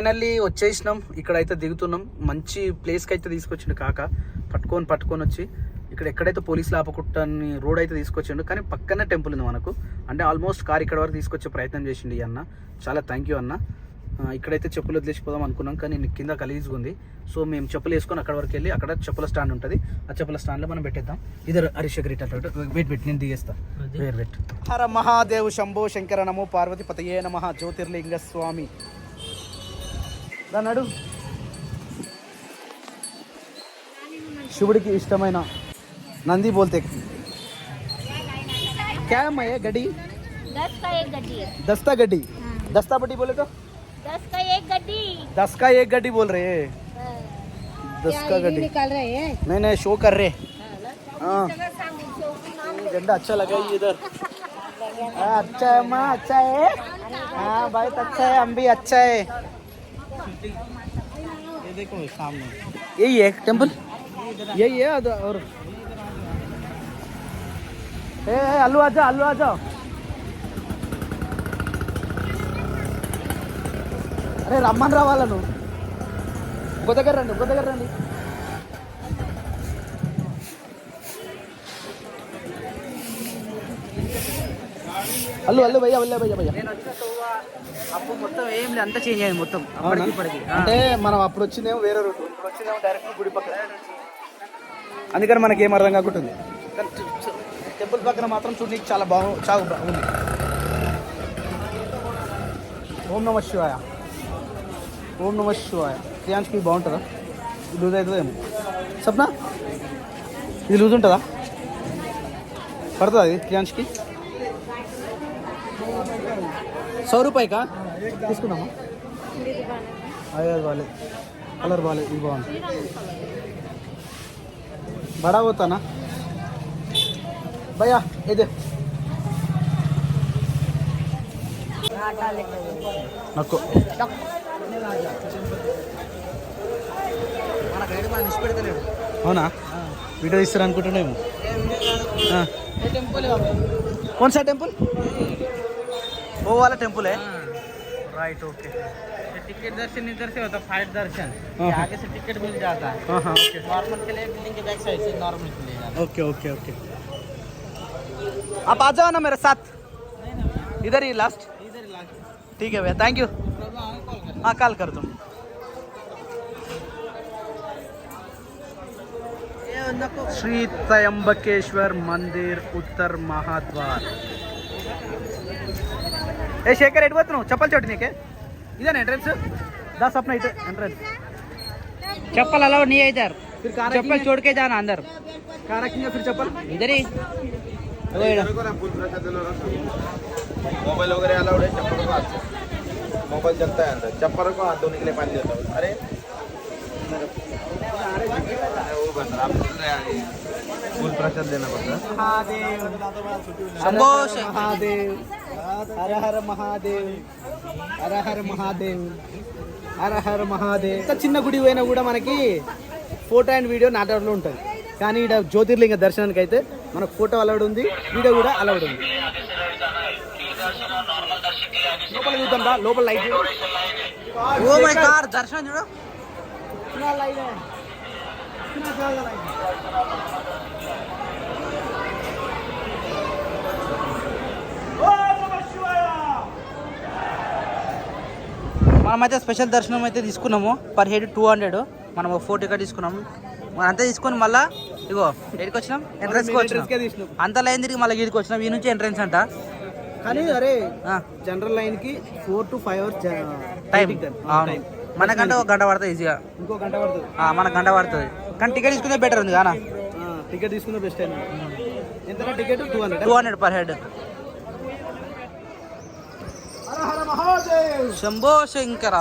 Finally వచ్చేసినాం. ఇక్కడైతే దిగుతున్నాం. మంచి ప్లేస్కి అయితే తీసుకొచ్చిండు కాక. పట్టుకొని వచ్చి ఇక్కడ ఎక్కడైతే పోలీసులు ఆపకుట్టని రోడ్ అయితే తీసుకొచ్చిండు. కానీ పక్కనే టెంపుల్ ఉంది మనకు. అంటే ఆల్మోస్ట్ కార్ ఇక్కడ వరకు తీసుకొచ్చే ప్రయత్నం చేసిండు ఈ అన్న. చాలా థ్యాంక్ యూ అన్న. ఇక్కడైతే చెప్పులు వదిలేసిపోదాం అనుకున్నాం, కానీ కింద గలీజ్గా ఉంది. సో మేము చెప్పులు వేసుకొని అక్కడ వరకు వెళ్ళి అక్కడ చెప్పుల స్టాండ్ ఉంటుంది, ఆ చెప్పుల స్టాండ్లో మనం పెట్టేద్దాం. ఇద్దరు హరిశకరిట వెయిట్ నేను దిగేస్తా. వెయిట్. హర మహాదేవ్ శంభో శంకర నమో పార్వతి పతయే నమః జ్యోతిర్లింగ స్వామి. దాన్నాడు శివుడికి ఇష్టమైన నంది బోల్తే क्या है ये गड्डी? 10 का एक गड्डी है. दस्ता गड्डी. दस्ता बड्डी बोले तो 10 का एक गड्डी. 10 का एक गड्डी बोल रहे हैं. 10 का गड्डी निकाल रहे हैं. नहीं शो कर रहे. हाँ झंडा अच्छा लगा ये इधर. अच्छा है माँ, अच्छा है. हाँ भाई अच्छा है, हम भी अच्छा है. ये देखो सामने यही है टेम्पल, यही है. और అల్లు ఆజా అరే రమ్మని రావాలా నువ్వు. ఇంకో దగ్గర రండి. అల్లు భయ్యా అప్పుడు మొత్తం ఏం లేదు, అంతా చేంజ్ అయింది మొత్తం ఇప్పటికి. అంటే మనం అప్పుడు వచ్చిందేమో వేరే రూట్, ఇప్పుడు వచ్చిందేమో డైరెక్ట్ గుడి పక్కన. అందుకని మనకి ఏం అర్థం కాకుంటుంది. టెంపుల్ పక్కన మాత్రం చూడడానికి చాలా బాగుంది. ఓం నమ శివాయ. క్రియాంష్కి బాగుంటుందా? లూజ్ అవుతుందా ఏమో. సప్నా ఇది లూజ్ ఉంటుందా? పడుతుందా ఇది క్రియాంష్కి? 100 రూపాయకా తీసుకుందామా? అదే బాగాలేదు, కలర్ బాగాలేదు, ఇది బాగుంది. బడా పోతానా भैया इधर नको అవునా? వీడియో ఇస్తారు అనుకుంటున్నాము. कौन सा टेम्पल? वो वाला टेम्पल है. Right okay. टिकट दर्शन इधर से होता है, फाइट दर्शन आगे से टिकट मिल जाता है. नॉर्मल के लिए बिल्डिंग के बैक साइड से नॉर्मल के लिए. ओके आप आ जाओ ना मेरे साथ. इधर ही लास्ट. ठीक है भैया, थैंक यू. हाँ कॉल कर तुम. श्री त्र्यंबकेश्वर मंदिर उत्तर महाद्वार. ए शेखर एट बत चप्पल चोटने के इधर एंट्रेंस दस अपना इधर एंट्रेंस. चप्पल अलाउ नहीं है इधर, फिर कार चप्पल छोड़ के जाना अंदर. कार रखेंगे फिर चप्पल इधर ही. मोबाइल वगैरह अलाउड है. चप्पल को हाथ, मोबाइल चलता है अंदर. चप्पल को हाथ धोने के लिए पानी देता हूँ. अरे वो बस आप फुल प्रसाद देना पड़ता है. शंभो महादेव. हर हर महादेव. हर हर महादेव. हर हर महादेव. చిన్న గుడి పోయినా కూడా మనకి ఫోటో అండ్ వీడియో నాటకంలో ఉంటుంది. కానీ ఇక్కడ జ్యోతిర్లింగ దర్శనానికి అయితే మనకు ఫోటో అలౌడ్ ఉంది, వీడియో కూడా అలౌడ్ ఉంది. లోపల చూద్దాం రా, లోపల లైట్. ఓ మై గాడ్ దర్శనం చూడు. మనమైతే స్పెషల్ దర్శనం అయితే తీసుకున్నాము. Per head 200. మనం 4 టికెట్ తీసుకున్నాము. మనం అంతా తీసుకొని మళ్ళీ ఇగో ఎక్కడికి వచ్చినాం, ఎంట్రన్స్కి వచ్చినాం. అంత లైన్ తిరిగి మళ్ళీ గీడికి వచ్చినాం. ఈ నుంచి ఎంట్రన్స్ అంట. కానీ అరే జనరల్ లైన్కి 4 to 5 hours టైం. మనకంటే 1 గంట పడుతుంది ఈజీగా. ఇంకో గంట పడుతుంది. మనకు గంట పడుతుంది. కానీ టికెట్ తీసుకుంటే బెటర్ ఉంది కదా. టికెట్ తీసుకుంటే బెస్ట్ అయింది. ఎంత ticket? 200 per head. Shambho Shankara.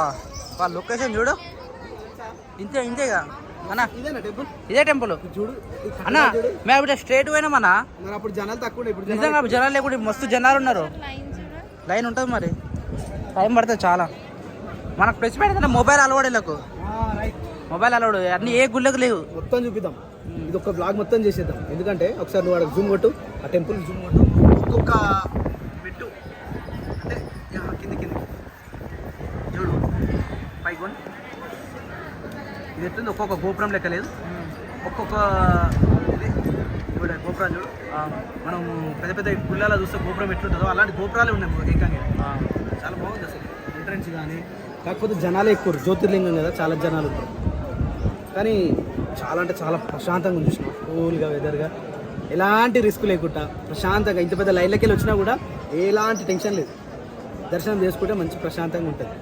వాళ్ళ లొకేషన్ చూడు. ఇంతేగా అన్నా, ఇదే టెంపుల్ చూడు అన్నా. మేము ఇప్పుడు స్ట్రేట్ పోయినామన్నా. అప్పుడు జనాలు తక్కువ, నిజంగా జనాలు లేకుండా మస్తు జనాలు ఉన్నారు. లైన్ ఉంటుంది మరి, టైం పడుతుంది చాలా. మనకు ప్రెస్ పెడితే మొబైల్ అలవాడు. వీళ్ళకు మొబైల్ అలవాడు అన్ని ఏ గుళ్ళకు లేవు. మొత్తం చూపిద్దాం. ఇది ఒక బ్లాగ్ మొత్తం చేసేద్దాం. ఎందుకంటే ఒకసారి నువ్వు అక్కడ జూమ్ కొట్టు, ఆ టెంపుల్ జూమ్ కొట్టు. ఒక్కొక్క పెట్టు అంటే కింద చూడు పైకి ఇవ్వండి. ఇది ఎట్లుంది ఒక్కొక్క గోపురం లెక్క లేదు, ఒక్కొక్క ఇది ఇప్పుడు గోపురాలు చూడు, మనం పెద్ద పెద్ద గుళ్ళలో చూస్తే గోపురం ఎట్లుంటుందో అలాంటి గోపురాలే ఉన్నాయి ఏకంగా. చాలా బాగుంది అసలు ఎంట్రన్స్ కానీ. కాకపోతే జనాలే ఎక్కువ, జ్యోతిర్లింగం కదా చాలా జనాలు ఉంటారు, కానీ చాలా అంటే చాలా ప్రశాంతంగా ఉంది. చూసిన కూల్గా వెదర్గా ఎలాంటి రిస్క్ లేకుండా ప్రశాంతంగా ఇంత పెద్ద లైన్లకి వెళ్ళి వచ్చినా కూడా ఎలాంటి టెన్షన్ లేదు. దర్శనం చేసుకుంటే మంచి ప్రశాంతంగా ఉంటుంది.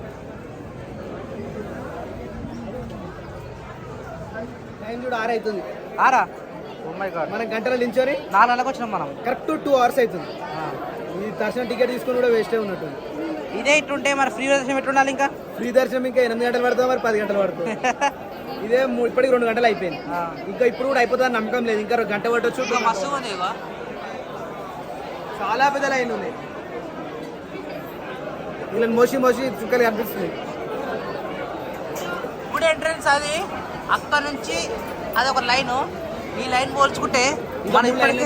టైం చూడు 6 అవుతుంది. 6 మనం గంటలో నించొని 4 గంటలకు వచ్చినాం మనం. కరెక్ట్ 2 hours అవుతుంది. ఈ దర్శనం టికెట్ తీసుకుని కూడా వేస్టే ఉన్నట్టుంది. ఇదే ఇట్లుంటే మరి ఫ్రీ దర్శనం ఎట్లుండాలి? ఇంకా ఫ్రీ దర్శనం ఇంకా 8 గంటలు పడుతుంది, మరి 10 గంటలు పడుతుంది. ఇదే ఇప్పటికి 2 గంటలు అయిపోయింది. ఇంకా ఇప్పుడు కూడా అయిపోతుందని నమ్మకం లేదు. ఇంకా 1 గంట పట్టొచ్చు. మస్తు ఉంది ఇక. చాలా పెద్ద లైన్ ఉంది. వీళ్ళని మోసి మోసి చుక్కలు కనిపిస్తుంది. ఇప్పుడు ఎంట్రన్స్ అది అక్కడ నుంచి అది ఒక లైన్. ఈ లైన్ పోల్చుకుంటే మనం ఇప్పటికే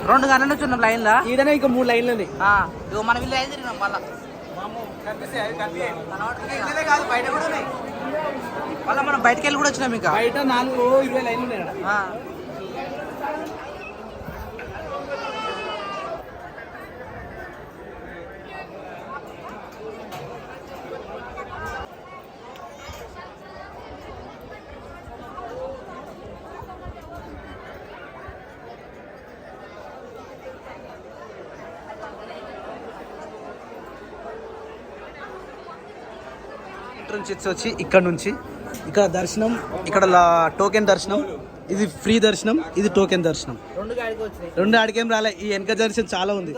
2 గంటల నుంచి ఉన్నాం లైన్ లా. ఈడనే ఇంకా 3 లైన్లు ఉన్నాయి. ఇగో మనం వీళ్ళు లైన్ తిరిగినాం మళ్ళా. కాదు బయట కూడా ఉన్నాయి. మళ్ళీ మనం బయటకు వెళ్ళి కూడా వచ్చినాం. ఇంకా బయట 4-20 లైన్లు ఉన్నాయి. ఎంట్రన్స్ వచ్చి ఇక్కడ దర్శనం, ఇక్కడ టోకెన్ దర్శనం, ఇది ఫ్రీ దర్శనం, ఇది టోకెన్ దర్శనం. 2 ఆడికేం రాలే. ఈ వెనక దర్శనం చాలా ఉంది.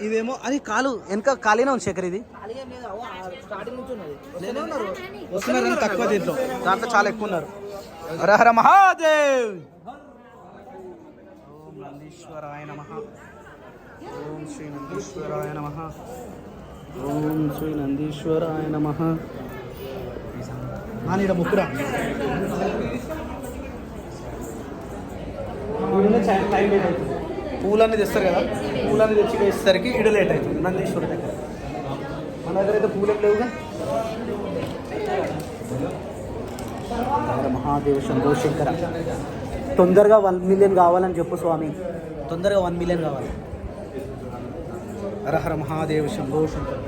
ఇదేమో అది వెనక ఖాళీనే ఉంది శేఖర్. ఇది వస్తున్నారు తక్కువ, దాంట్లో చాలా ఎక్కువ ఉన్నారు. హర హర మహాదేవ్. ఓం నందీశ్వరాయ నమః. ఓం శ్రీ నందీశ్వరాయ నమః. ఓం శ్రీ నందీశ్వరాయ నమః. నానీడ ముక్కురా టైం లేట్ అవుతుంది. పూలన్నీ తెస్తారు కదా, పూలన్నీ తెచ్చి వేసేసరికి ఇడ లేట్ అవుతుంది నందీశ్వరుడి దగ్గర. మన దగ్గర అయితే పూలు లేవుగా. మహాదేవ శంభో శంకర. తొందరగా 1 million కావాలని చెప్పు స్వామి, తొందరగా 1 million కావాలి. హర హర మహాదేవ శంభో శంకర.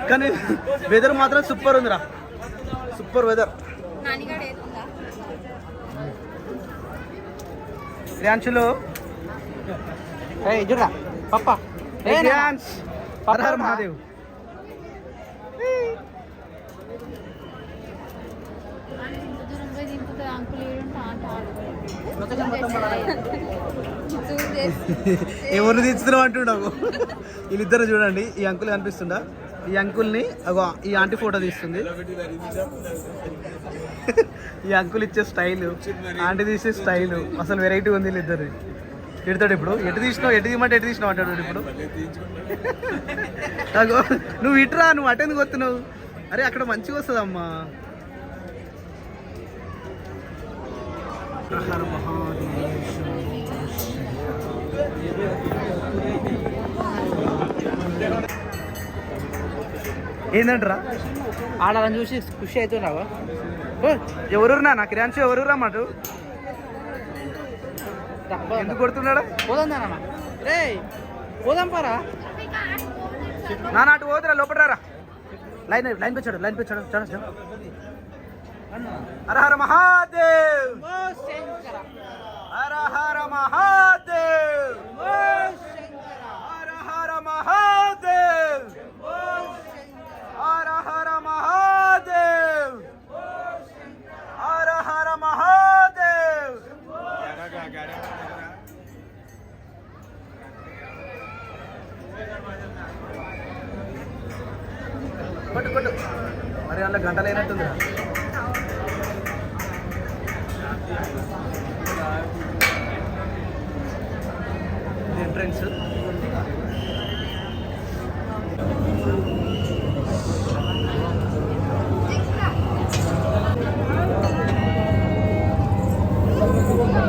కానీ వెదర్ మాత్రం సూపర్ ఉందిరా, సూపర్ వెదర్. రియాన్షులు చూడరా పప్ప. హర హర మహాదేవ్. ఎవరిని తీస్తున్నావు అంటున్నావు. వీళ్ళిద్దరు చూడండి, ఈ అంకుల్ కనిపిస్తుందా? ఈ అంకుల్ని ఈ ఆంటీ ఫోటో తీస్తుంది. ఈ అంకుల్ ఇచ్చే స్టైల్, ఆంటీ తీసే స్టైల్ అసలు వెరైటీ ఉంది. వీళ్ళిద్దరు తిడతాడు ఇప్పుడు. ఎటు తీయమంటే ఎటు తీసినావు అంటాడు ఇప్పుడు. నువ్వు ఇటురా, నువ్వు అటెందుకు వస్తున్నావు? అరే అక్కడ మంచిగా వస్తుందమ్మా. ఏంటంటారా? ఆడాలని చూసి ఖుషి అవుతున్నావా? ఎవరురా నాకు రియాన్షు? ఎవరురా మాట ఎందుకు కొడుతున్నాడా? పోదాం రే, పోదాం పారా. నా నాటు పోదురా, లోపడరా. లైన్ పెంచాడు చూడ. హర హర మహాదేవ్. హర హర మహాదేవ్. హర హర మహాదేవ్. హర హర మహాదేవ్. హర హర మహాదేవ్. కొట్టు మరి అలా గంటలు అయినట్టుంది. ఎంట్రన్స్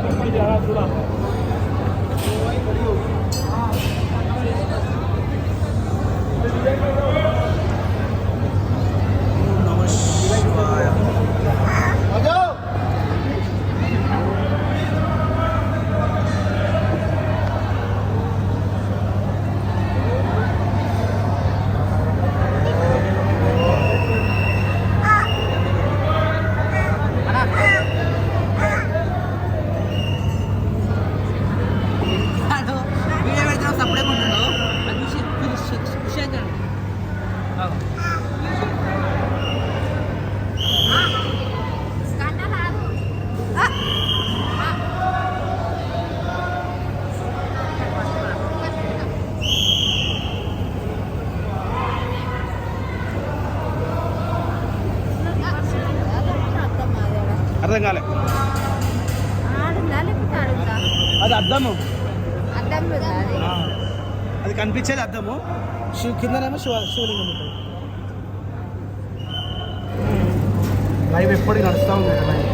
వీడియో పెడుతున్నావు సప్పుడే కొంటున్నావు అది చూసి ఖుషి అవుతాడు. అర్థం కాలే. అది అద్దము, అది కనిపించేది అద్దము. కిందనేమో శివలింగం ఉంటుంది. లైవ్ ఎప్పటికీ నడుస్తూ ఉంది లైవ్.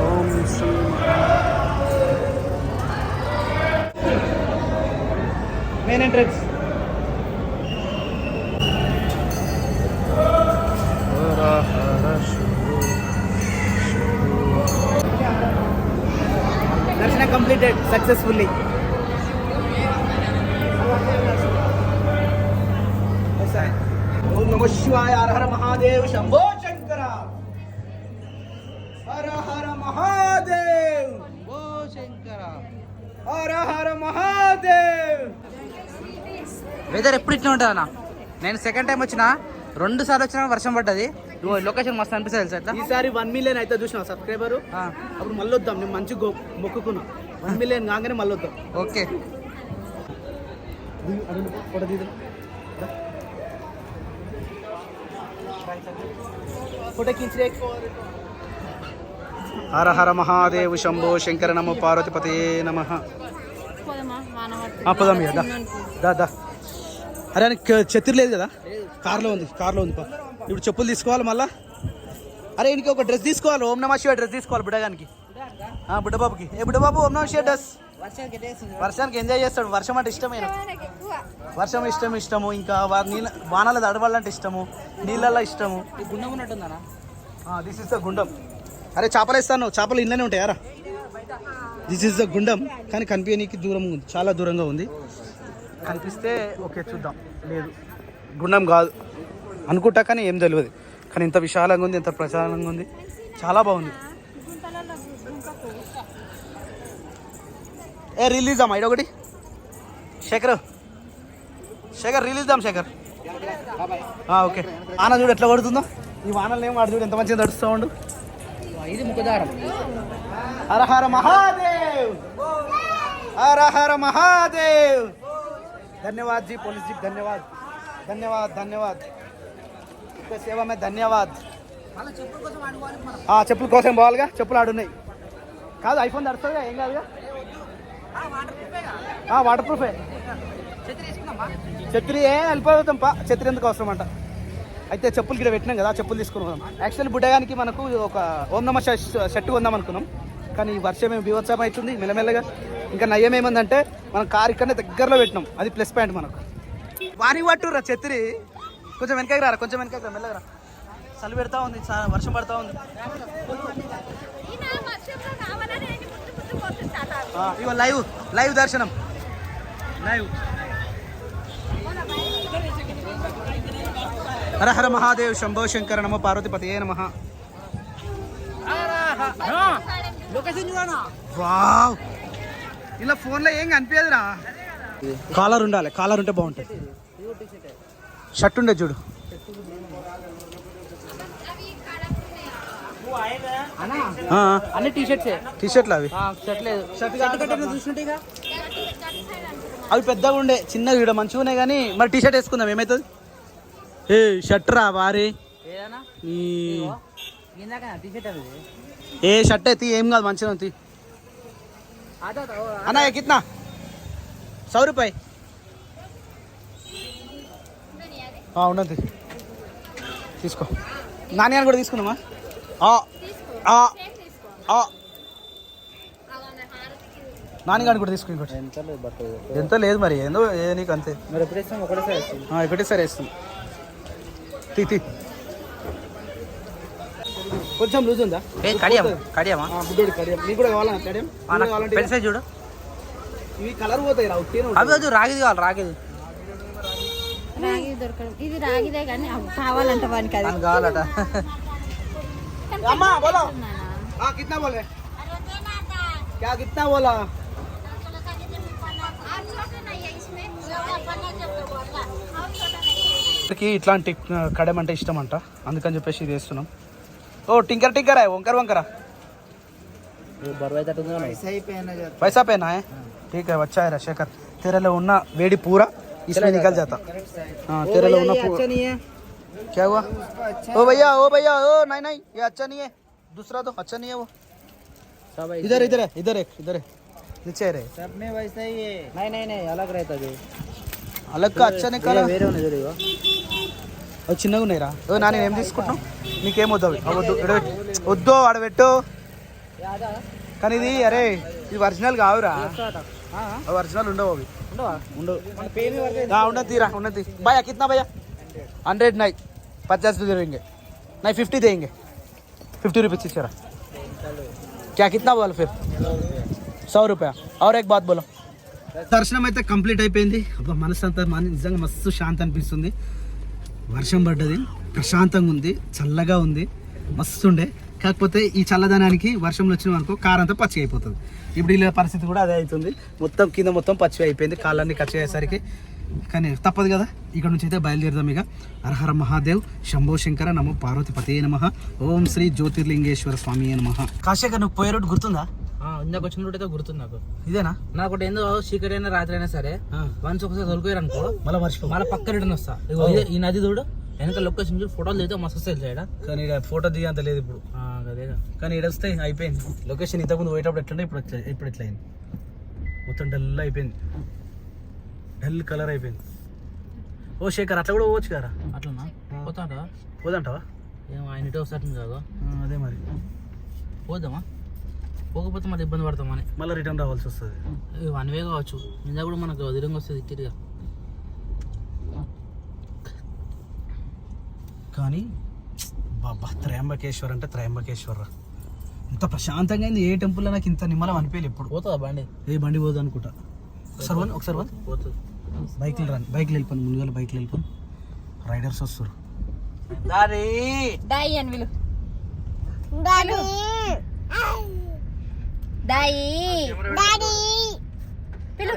ఓం శ్రీ మెయిన్ ఎంట్రన్స్. దర్శనం కంప్లీటెడ్ సక్సెస్ఫుల్లీ. ఓం నమః శివాయ. హర హర మహాదేవ్ శంభో శంకర. హర హర మహాదేవ్ ఓ శంకర. హర హర మహాదేవ్. వెదర్ ఎప్పుడు ఇట్లా ఉంటుంది అన్న. నేను సెకండ్ టైం వచ్చిన, 2 సార్లు వచ్చినా వర్షం పడ్డది. లొకేషన్ మస్తు అనిపిస్తుంది తెలుసా ఇట్లా. ఈసారి 1 మిలియన్ అయితే చూసినా సబ్స్క్రైబరు. అప్పుడు మళ్ళీ వద్దాం. నేను మంచి మొక్కుకున్నా 1 మిలియన్ కాగానే మళ్ళీ వద్దాం. ఓకే. ఫోటో తీద్దాం. ఫోటో కించే. హర హర మహాదేవ్ శంభో శంకర నమో పార్వతిపతే నమః. పోదాం ఇక దా దా. అరే ఛత్రి లేదు కదా, కార్లో ఉంది పా. ఇప్పుడు చెప్పులు తీసుకోవాలి మళ్ళా. అరే ఇంటికి ఒక డ్రెస్ తీసుకోవాలి. ఓం నమః శివాయ డ్రెస్ తీసుకోవాలి బుడ్డగానికి, బుడ్డబాబుకి. బుడ్డబాబు ఓం నమః శివాయ డ్రెస్. వర్షానికి ఎంజాయ్ చేస్తాడు. వర్షం అంటే ఇష్టమైన, వర్షం ఇష్టము. ఇంకా వానలు తడవాలంటే ఇష్టము, నీళ్ళల్లో ఇష్టము. గుండం ఉన్నట్టుందా? దిస్ ఇస్ ద గుండం. అరే చేపలు ఇస్తాను, చేపలు ఇళ్ళనే ఉంటాయారా. దిస్ ఇస్ ద గుండం. కానీ కనిపించనీకి దూరం ఉంది, చాలా దూరంగా ఉంది. కనిపిస్తే ఓకే చూద్దాం. లేదు గుండం కాదు అనుకుంటా, కానీ ఏం తెలియదు. కానీ ఇంత విశాలంగా ఉంది, ఇంత ప్రశాలంగా ఉంది, చాలా బాగుంది. రిలీజ్ అమ్మా ఇడొకటి. శేఖర్ రిలీజ్ దాం శేఖర్. ఓకే. వాన చూడు ఎట్లా పడుతుందో. ఈ వానలు ఏం వాడు చూడు ఎంత మంచిగా నడుస్తూ ఉండు. ఇది ముఖదారం. హర హర మహాదేవ్. హర హర మహాదేవ్. धन्यवाद जी पुलिस जी, धन्यवाद धन्यवाद धन्यवाद. సేవ మే ధన్యవాద్. చెప్పుల కోసం పోవాలిగా, చెప్పులు ఆడున్నాయి. కాదు ఐఫోన్ తడుతుందిగా, ఏం కాదుగా. వాటర్ ప్రూఫే. ఛత్రి వెళ్ళిపోతాం పా. ఛత్రి ఎందుకు అవసరం అంట. అయితే చెప్పులు గిడ పెట్టినాం కదా, చెప్పులు తీసుకుని పోదాం. యాక్చువల్లీ బుడ్డగానికి మనకు ఒక ఓం నమః షర్ట్ కొందాం అనుకున్నాం, కానీ వర్షం ఏమి బీభత్సం అవుతుంది మెల్లమెల్లగా. ఇంకా నయ్యం ఏమందంటే మనం కారు ఇక్కడనే దగ్గరలో పెట్టినాం, అది ప్లస్ పాయింట్ మనకు. వాని పట్టురా ఛత్రి. కొంచెం వెనకకి రారా, కొంచెం వెనకకి రా, మెల్లగా రా. చలి పెడతా ఉంది, వర్షం పడతా ఉంది. ఇగో లైవ్ దర్శనం లైవ్. హర హర మహాదేవ్ శంభో శంకర నమో పార్వతిపతయే నమః. వావ్, ఇలా ఫోన్లో ఏం కనిపించదురా. కాలర్ ఉండాలి, కాలర్ ఉంటే బాగుంటుంది. షర్ట్ ఉండే చూడు. అన్ని టీషర్ట్లు అవి. అవి పెద్దగా ఉండే, చిన్నగా ఇక్కడ మంచిగా ఉన్నాయి. కానీ మరి టీషర్ట్ వేసుకుందాం ఏమవుతుంది. ఏ షర్ట్ రా వారి. ఏ షర్ట్ అయితే ఏం కాదు, మంచిగా ఉంది. అన్నా కిतना 100 రూపాయి ఉన్నది తీసుకో. నాని అని కూడా తీసుకుందామా నాన్నగాని కూడా తీసుకుని ఇంకోటి ఎంత లేదు మరి ఏందో నీకు అంతే మరి ఎప్పుడు ఇస్తాం ఒకటేసారి ఇస్తాం ఒకటేసారి వేస్తాం తీ కొంచెం లూజ్ ఉందా కడియామా బుడ్డోడి కడియం నీకు కూడా కావాలా కడియం పెన్సే చూడు ఇవి కలర్ పోతాయి రా అవి అది రాగిది కావాలి రాగిది రాగి దొరకడం ఇది రాగిదే కానీ కావాలంట వానికి అది కావాలట अम्मा बोलो हाँ कितना बोल रहे क्या कितना बोला ఇట్లాంటి కడెం అంటే ఇష్టం అంట అందుకని చెప్పేసి ఇది వేస్తున్నాం ఓ టింకర్ है వంకర पैसा पहना है ठीक है अच्छा है शेखर तेरे लिए उन्ना वेड़ी पूरा इसमें निकल जाता हाँ तेरे लिए उन्ना क्या हुआ ओ भैया ओ नहीं ये अच्छा नहीं है दूसरा तो अच्छा नहीं है वो इधर है नीचे रहे सब में वैसा ही है नहीं अलग रहता जो अलग का अच्छा निकाला వేరే ఉన్నది చూడు ఇగో అవి చిన్నగా ఉన్నాయిరా ఓ నాని ఏం తీసుకుంటున్నావు నీకేమొద్దు వద్దు ఆడబెట్టు కానీ ఇది అరే ఇది ఒరిజినల్ కావురా ఒరిజినల్ ఉండవు అవి ఉండవు తీరా ఉన్నది భయ్యా కిतना भैया 100 नहीं 50 देंगे नहीं 50 देंगे 50 रुपये इच्छा क्या कितना बोलो फिर 100 रुपया और एक बात बोलो దర్శనం అయితే కంప్లీట్ అయిపోయింది అబ్బా మనసు అంతా నిజంగా మస్తు శాంతి అనిపిస్తుంది వర్షం పడ్డది ప్రశాంతంగా ఉంది చల్లగా ఉంది మస్తు ఉండే కాకపోతే ఈ చల్లదనానికి వర్షంలో వచ్చిన అనుకో కార్ అంతా పచ్చి అయిపోతుంది ఇప్పుడు ఇలా పరిస్థితి కూడా అదే అవుతుంది మొత్తం కింద మొత్తం పచ్చి అయిపోయింది కాళ్ళన్నీ కచ్చి అయ్యేసరికి కానీ తప్పదు కదా ఇక్కడ నుంచి అయితే బయలుదేరదాం ఇక హరహర మహాదేవ్ శంభో శంకర నమో పార్వతిపతే నమః ఓం శ్రీ జ్యోతిర్లింగేశ్వర స్వామి నమః కాశీగా నువ్వు పోయే రోడ్డు గుర్తుందా ఇందాక వచ్చిన రోడ్ అయితే గుర్తుంది నాకు ఇదేనా నాకు ఒకటి ఏందో చీకటి అయినా రాత్రి అయినా సరే వన్స్ ఒకసారి తొలిపోయారు అనుకో మళ్ళీ మర్చిపో మళ్ళీ పక్క రిటర్న్ వస్తా ఇగో ఈ నది చూడు వెనక లొకేషన్ చూడు ఫోటోలు దిగితే మస్తు వస్తాయి సైడ్ కానీ ఇక ఫోటో దిగంత లేదు ఇప్పుడు అదేగా కానీ ఇక్కడ వస్తే అయిపోయింది లొకేషన్ ఇంతకుముందు పోయేటప్పుడు ఎట్లుండే ఇప్పుడు ఎట్లా అయింది మొత్తం డల్ అయిపోయింది డల్ కలర్ అయిపోయింది ఓ శేఖర్ అట్లా కూడా పోవచ్చు కదా అట్లనా పోతాడా పోదంటావా ఏమో ఆయన ఇటే వస్తాడు కాదు అదే మరి పోదామా పోకపోతే మళ్ళీ ఇబ్బంది పడతామని మళ్ళీ రిటర్న్ రావాల్సి వస్తుంది వన్ వే కావచ్చు నిజంగా కూడా మనకు అదిరంగా వస్తుంది తిరిగా కానీ బాబా త్రయంబకేశ్వర్ అంటే త్రయంబకేశ్వర్ ఇంత ప్రశాంతంగా అయింది ఏ టెంపుల్ నాకు ఇంత నిమ్మలం అనిపించలేదు ఎప్పుడు పోతుందా బండి ఏ బండి పోదు అనుకుంటా ఒకసారి వన్ పోతుంది బైక్లు వెళ్ళిపోను ముందుగా బైక్లు వెళ్ళిపోను రైడర్స్ వస్తారు దాయి అని విలు దాయి పిలు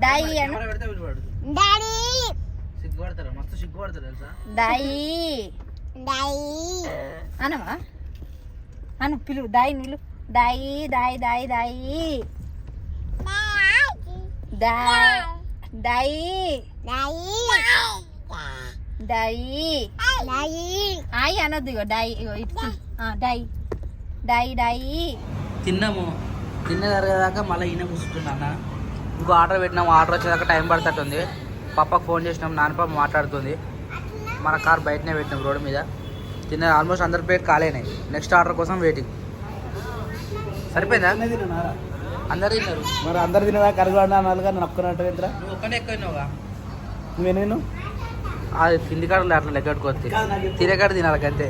దాయి అను సిగ్గుపడతారా మస్తు సిగ్గుపడతారు తెలుసా దాయి అనమా అను పిలు దాయి పిలు దాయి దాయి దాయి దాయి దాయి దాయి ఆయి అనొద్దు ఇగో దాయి ఇగో ఇటు దాయి దాయి దాయి తిన్నాము తిన్నదాకా మళ్ళీ ఈయన కూర్చుంటున్నా ఇంకో ఆర్డర్ పెట్టినాము ఆర్డర్ వచ్చేదాకా టైం పడుతుంది పాపకు ఫోన్ చేసినాం నాన్న పాప మాట్లాడుతుంది మన కార్ బయటనే పెట్టినాం రోడ్డు మీద తిన్న ఆల్మోస్ట్ అందరి ప్లేట్ కాలేనాయి నెక్స్ట్ ఆర్డర్ కోసం వెయిటింగ్ సరిపోయిందా అందరు తిన్నారు మరి అందరు తినదా కరగడా నాలుగా నక్కున్నట్టు ఎంతరా నువ్వు ఒక్కనే ఎక్కువగా నువ్వేనేను అది తిండి కాడలు అట్లా లెగ్గట్టుకోవచ్చు తినే కాడ తినాలి అంతే